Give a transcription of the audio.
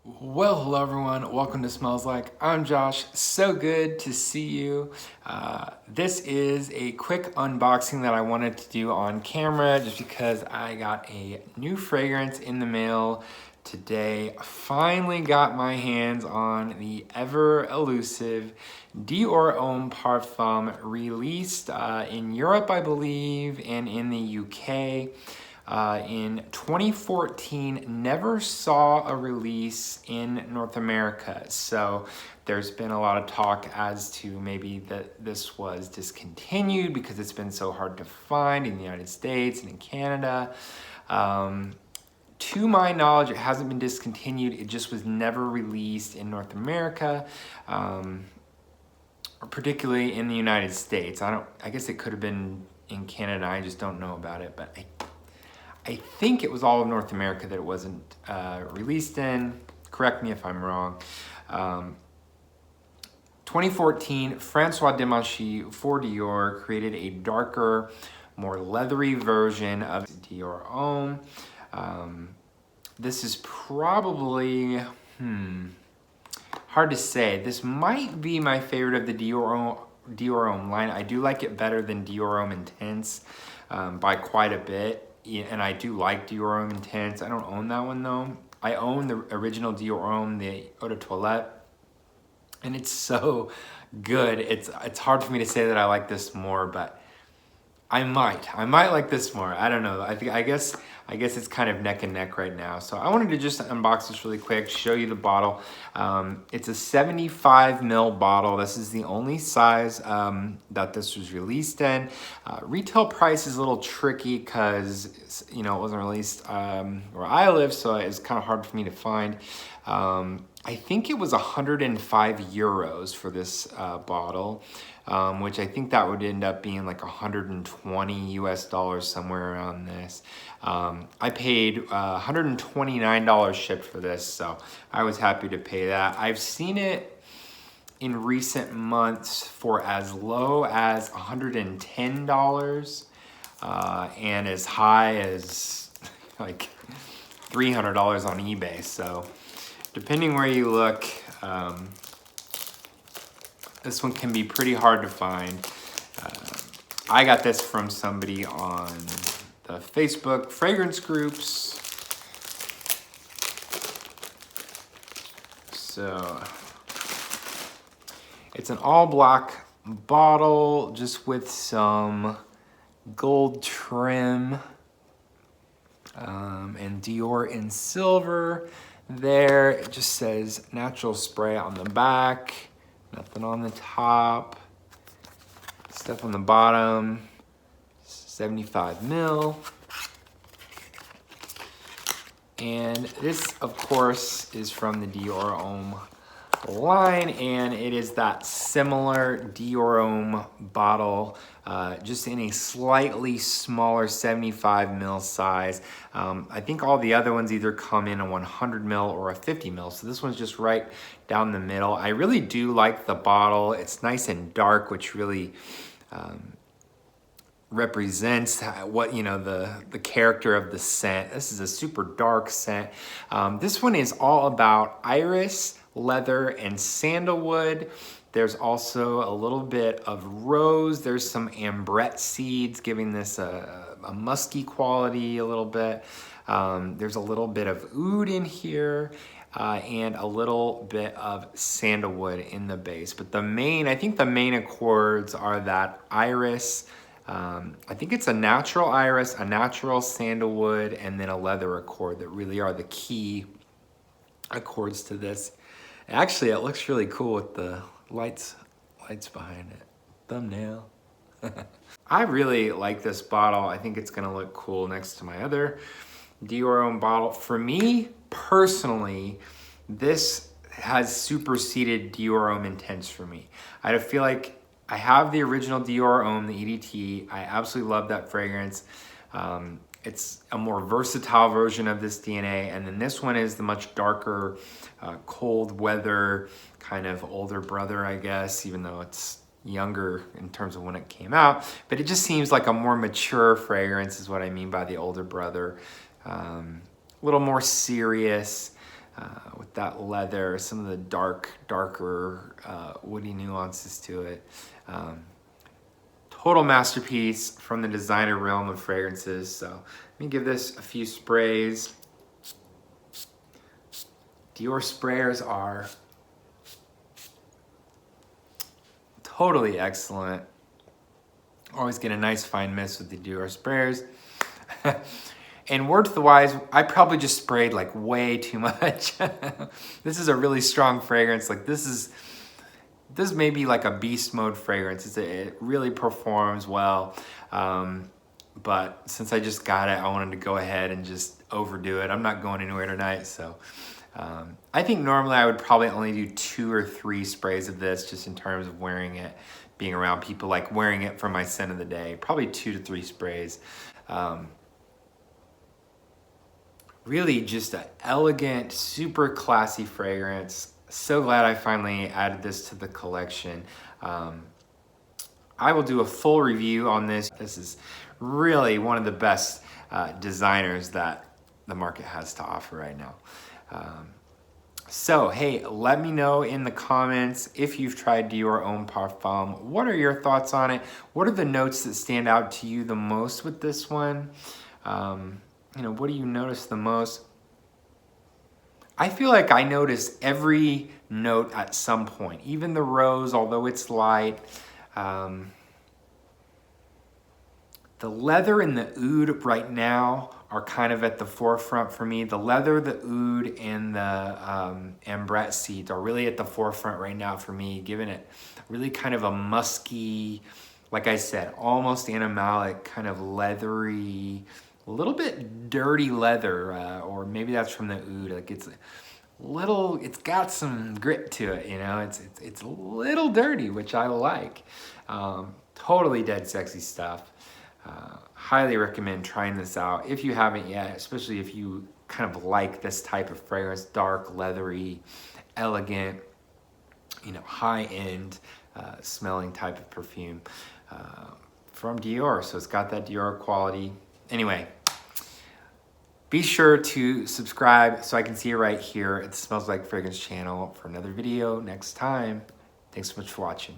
Well, hello everyone. Welcome to Smells Like. I'm Josh. So good to see you. This is a quick unboxing that I wanted to do on camera just because I got a new fragrance in the mail today. Finally got my hands on the ever elusive Dior Homme Parfum, released in Europe, I believe, and in the UK. In 2014, never saw a release in North America. So there's been a lot of talk as to maybe that this was discontinued because it's been so hard to find in the United States and in Canada. To my knowledge, it hasn't been discontinued. It just was never released in North America, particularly in the United States. I guess it could have been in Canada. I just don't know about it, but I think it was all of North America that it wasn't released in. Correct me if I'm wrong. 2014, Francois Demachy for Dior created a darker, more leathery version of Dior Homme. This is probably, hard to say. This might be my favorite of the Dior Homme line. I do like it better than Dior Homme Intense by quite a bit. And I do like Dior Homme Intense. I don't own that one though. I own the original Dior Homme, the Eau de Toilette, and it's so good. It's hard for me to say that I like this more, but I might like this more. I don't know. I guess it's kind of neck and neck right now. So I wanted to just unbox this really quick, show you the bottle. It's a 75 ml bottle. This is the only size that this was released in. Retail price is a little tricky because it wasn't released where I live, so it's kind of hard for me to find. I think it was 105 euros for this bottle, which I think that would end up being like 120 US dollars, somewhere around this. I paid $129 shipped for this, so I was happy to pay that. I've seen it in recent months for as low as $110 and as high as like $300 on eBay. So depending where you look, this one can be pretty hard to find. I got this from somebody on the Facebook fragrance groups. So it's an all black bottle just with some gold trim and Dior in silver. There, it just says natural spray on the back, nothing on the top, stuff on the bottom, 75 ml. And this, of course, is from the Dior Homme line, and it is that similar Dior Homme bottle, just in a slightly smaller 75 ml size. I think all the other ones either come in a 100 ml or a 50 ml, so this one's just right down the middle. I really do like the bottle. It's nice and dark, which really represents what the character of the scent. This is a super dark scent. This one is all about iris, leather, and sandalwood. There's also a little bit of rose. There's some ambrette seeds giving this a musky quality a little bit. There's a little bit of oud in here. And a little bit of sandalwood in the base. But I think the main accords are that iris, I think it's a natural iris, a natural sandalwood, and then a leather accord that really are the key accords to this. Actually, it looks really cool with the lights behind it. Thumbnail. I really like this bottle. I think it's gonna look cool next to my other Dior Homme bottle. For me, personally, this has superseded Dior Homme Intense for me. I feel like I have the original Dior Homme, the EDT. I absolutely love that fragrance. It's a more versatile version of this DNA, and then this one is the much darker, cold weather, kind of older brother, I guess, even though it's younger in terms of when it came out. But it just seems like a more mature fragrance is what I mean by the older brother. A little more serious. with that leather, some of the darker woody nuances to it. Total masterpiece from the designer realm of fragrances. So let me give this a few sprays. Dior sprayers are totally excellent. Always get a nice fine mist with the Dior sprayers. And worth-wise, I probably just sprayed like way too much. This is a really strong fragrance. Like this may be like a beast mode fragrance. It really performs well. But since I just got it, I wanted to go ahead and just overdo it. I'm not going anywhere tonight, so I think normally I would probably only do 2 or 3 sprays of this, just in terms of wearing it, being around people, like wearing it for my scent of the day. Probably 2 to 3 sprays. Really just an elegant, super classy fragrance. So glad I finally added this to the collection. I will do a full review on this. This is really one of the best designers that the market has to offer right now. So, hey, let me know in the comments if you've tried Dior Homme Parfum. What are your thoughts on it? What are the notes that stand out to you the most with this one? What do you notice the most? I feel like I notice every note at some point, even the rose, although it's light. The leather and the oud right now are kind of at the forefront for me. The leather, the oud, and the ambrette seeds are really at the forefront right now for me, giving it really kind of a musky, like I said, almost animalic, kind of leathery, a little bit dirty leather, or maybe that's from the oud. Like it's got some grit to it, it's a little dirty, which I like. Totally dead sexy stuff. Highly recommend trying this out if you haven't yet, especially if you kind of like this type of fragrance, dark, leathery, elegant, high-end smelling type of perfume from Dior. So it's got that Dior quality. Anyway, be sure to subscribe so I can see you right here at the Smells Like Fragrance channel for another video next time. Thanks so much for watching.